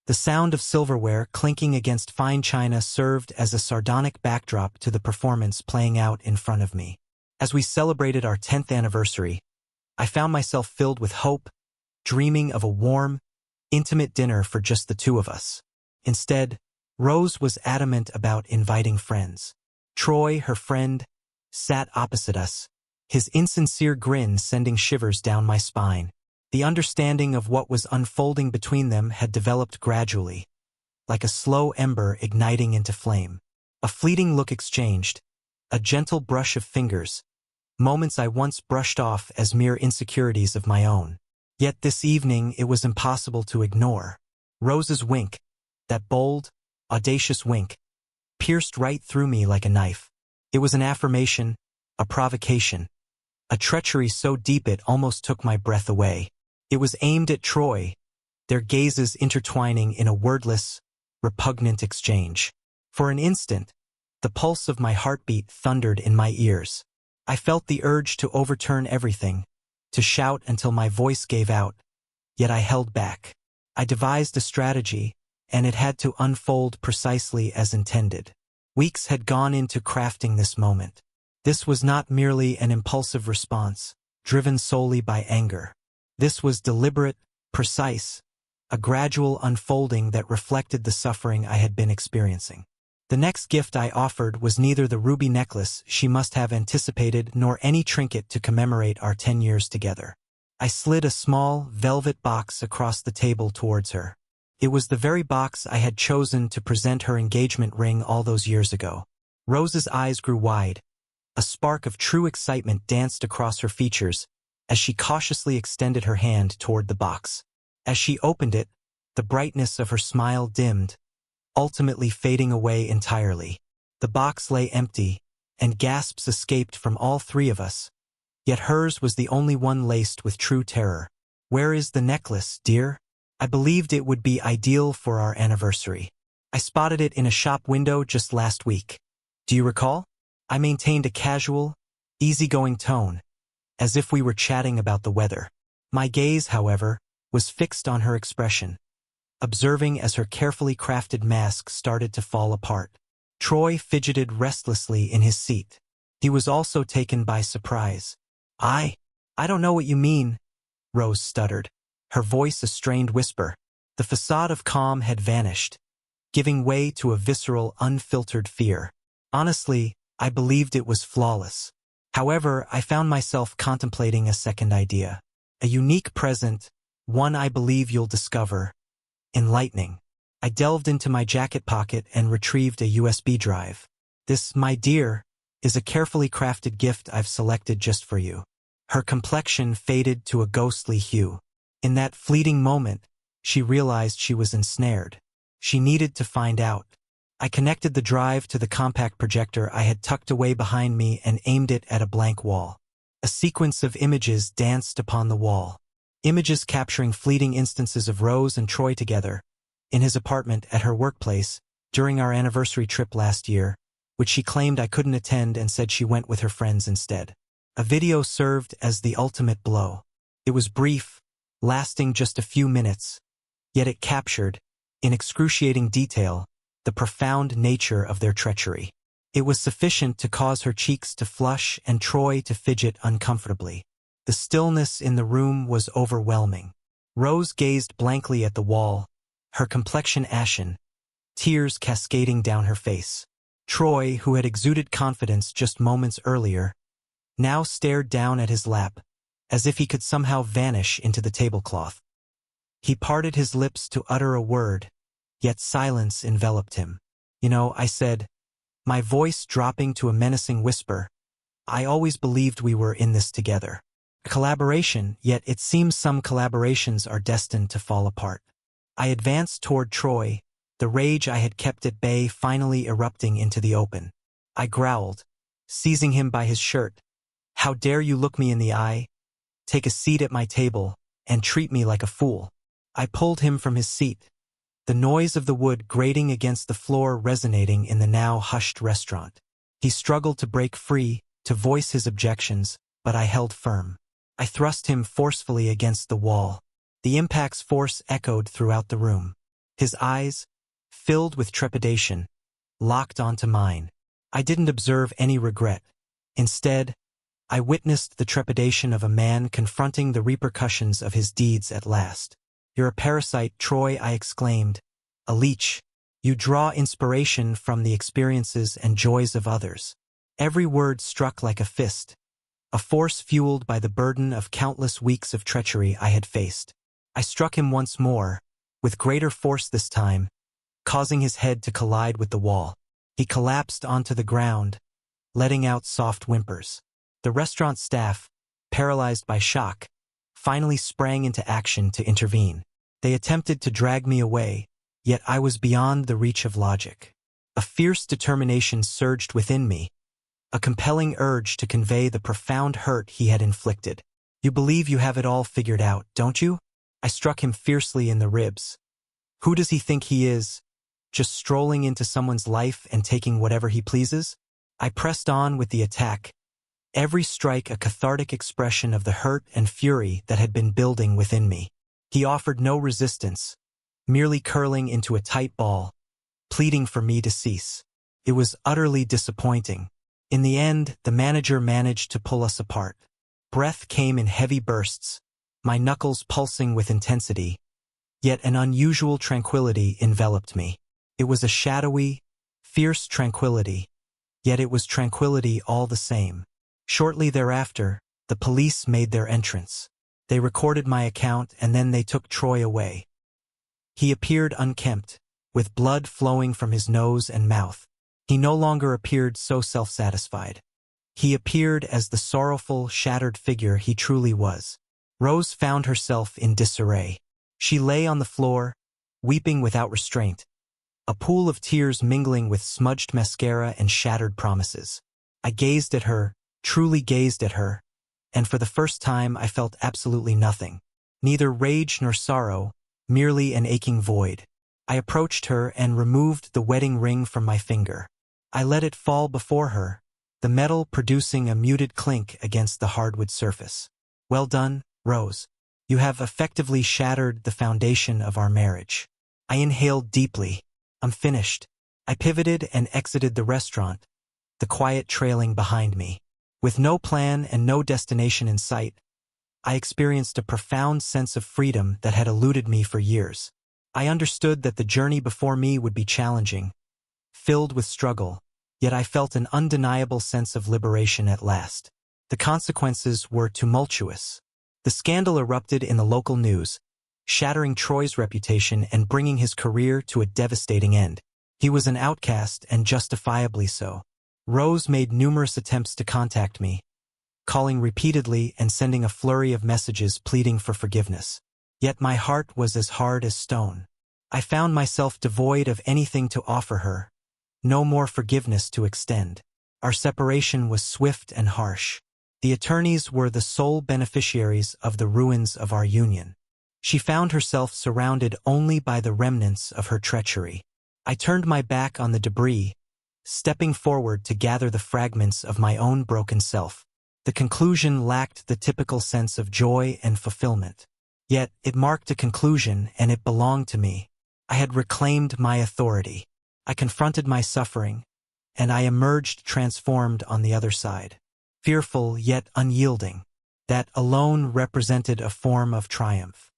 The sound of silverware clinking against fine china served as a sardonic backdrop to the performance playing out in front of me. As we celebrated our 10th anniversary, I found myself filled with hope, dreaming of a warm, intimate dinner for just the two of us. Instead, Rose was adamant about inviting friends. Troy, her friend, sat opposite us, his insincere grin sending shivers down my spine. The understanding of what was unfolding between them had developed gradually, like a slow ember igniting into flame. A fleeting look exchanged, a gentle brush of fingers, moments I once brushed off as mere insecurities of my own. Yet this evening it was impossible to ignore. Rose's wink, that bold, audacious wink, pierced right through me like a knife. It was an affirmation, a provocation, a treachery so deep it almost took my breath away. It was aimed at Troy, their gazes intertwining in a wordless, repugnant exchange. For an instant, the pulse of my heartbeat thundered in my ears. I felt the urge to overturn everything, to shout until my voice gave out, yet I held back. I devised a strategy, and it had to unfold precisely as intended. Weeks had gone into crafting this moment. This was not merely an impulsive response, driven solely by anger. This was deliberate, precise, a gradual unfolding that reflected the suffering I had been experiencing. The next gift I offered was neither the ruby necklace she must have anticipated nor any trinket to commemorate our 10 years together. I slid a small, velvet box across the table towards her. It was the very box I had chosen to present her engagement ring all those years ago. Rose's eyes grew wide. A spark of true excitement danced across her features as she cautiously extended her hand toward the box. As she opened it, the brightness of her smile dimmed, ultimately fading away entirely. The box lay empty, and gasps escaped from all three of us. Yet hers was the only one laced with true terror. "Where is the necklace, dear? I believed it would be ideal for our anniversary. I spotted it in a shop window just last week. Do you recall?" I maintained a casual, easygoing tone, as if we were chatting about the weather. My gaze, however, was fixed on her expression, observing as her carefully crafted mask started to fall apart. Troy fidgeted restlessly in his seat. He was also taken by surprise. I don't know what you mean," Rose stuttered, her voice a strained whisper. The facade of calm had vanished, giving way to a visceral, unfiltered fear. Honestly, I believed it was flawless. However, I found myself contemplating a second idea. A unique present, one I believe you'll discover enlightening. I delved into my jacket pocket and retrieved a USB drive. "This, my dear, is a carefully crafted gift I've selected just for you." Her complexion faded to a ghostly hue. In that fleeting moment, she realized she was ensnared. She needed to find out. I connected the drive to the compact projector I had tucked away behind me and aimed it at a blank wall. A sequence of images danced upon the wall. Images capturing fleeting instances of Rose and Troy together, in his apartment at her workplace, during our anniversary trip last year, which she claimed I couldn't attend and said she went with her friends instead. A video served as the ultimate blow. It was brief, lasting just a few minutes, yet it captured, in excruciating detail, the profound nature of their treachery. It was sufficient to cause her cheeks to flush and Troy to fidget uncomfortably. The stillness in the room was overwhelming. Rose gazed blankly at the wall, her complexion ashen, tears cascading down her face. Troy, who had exuded confidence just moments earlier, now stared down at his lap, as if he could somehow vanish into the tablecloth. He parted his lips to utter a word, yet silence enveloped him. "You know," I said, my voice dropping to a menacing whisper, "I always believed we were in this together. A collaboration, yet it seems some collaborations are destined to fall apart." I advanced toward Troy, the rage I had kept at bay finally erupting into the open. I growled, seizing him by his shirt. "How dare you look me in the eye, take a seat at my table, and treat me like a fool?" I pulled him from his seat, the noise of the wood grating against the floor resonating in the now hushed restaurant. He struggled to break free, to voice his objections, but I held firm. I thrust him forcefully against the wall. The impact's force echoed throughout the room. His eyes, filled with trepidation, locked onto mine. I didn't observe any regret. Instead, I witnessed the trepidation of a man confronting the repercussions of his deeds at last. "You're a parasite, Troy," I exclaimed. "A leech. You draw inspiration from the experiences and joys of others." Every word struck like a fist, a force fueled by the burden of countless weeks of treachery I had faced. I struck him once more, with greater force this time, causing his head to collide with the wall. He collapsed onto the ground, letting out soft whimpers. The restaurant staff, paralyzed by shock, finally sprang into action to intervene. They attempted to drag me away, yet I was beyond the reach of logic. A fierce determination surged within me, a compelling urge to convey the profound hurt he had inflicted. "You believe you have it all figured out, don't you?" I struck him fiercely in the ribs. "Who does he think he is? Just strolling into someone's life and taking whatever he pleases?" I pressed on with the attack, every strike a cathartic expression of the hurt and fury that had been building within me. He offered no resistance, merely curling into a tight ball, pleading for me to cease. It was utterly disappointing. In the end, the manager managed to pull us apart. Breath came in heavy bursts, my knuckles pulsing with intensity, yet an unusual tranquility enveloped me. It was a shadowy, fierce tranquility, yet it was tranquility all the same. Shortly thereafter, the police made their entrance. They recorded my account and then they took Troy away. He appeared unkempt, with blood flowing from his nose and mouth. He no longer appeared so self-satisfied. He appeared as the sorrowful, shattered figure he truly was. Rose found herself in disarray. She lay on the floor, weeping without restraint, a pool of tears mingling with smudged mascara and shattered promises. I gazed at her, truly gazed at her, and for the first time I felt absolutely nothing. Neither rage nor sorrow, merely an aching void. I approached her and removed the wedding ring from my finger. I let it fall before her, the metal producing a muted clink against the hardwood surface. "Well done, Rose. You have effectively shattered the foundation of our marriage." I inhaled deeply. "I'm finished." I pivoted and exited the restaurant, the quiet trailing behind me. With no plan and no destination in sight, I experienced a profound sense of freedom that had eluded me for years. I understood that the journey before me would be challenging, filled with struggle, yet I felt an undeniable sense of liberation at last. The consequences were tumultuous. The scandal erupted in the local news, shattering Troy's reputation and bringing his career to a devastating end. He was an outcast, and justifiably so. Rose made numerous attempts to contact me, calling repeatedly and sending a flurry of messages pleading for forgiveness. Yet my heart was as hard as stone. I found myself devoid of anything to offer her, no more forgiveness to extend. Our separation was swift and harsh. The attorneys were the sole beneficiaries of the ruins of our union. She found herself surrounded only by the remnants of her treachery. I turned my back on the debris, stepping forward to gather the fragments of my own broken self. The conclusion lacked the typical sense of joy and fulfillment. Yet it marked a conclusion, and it belonged to me. I had reclaimed my authority. I confronted my suffering, and I emerged transformed on the other side. Fearful yet unyielding. That alone represented a form of triumph.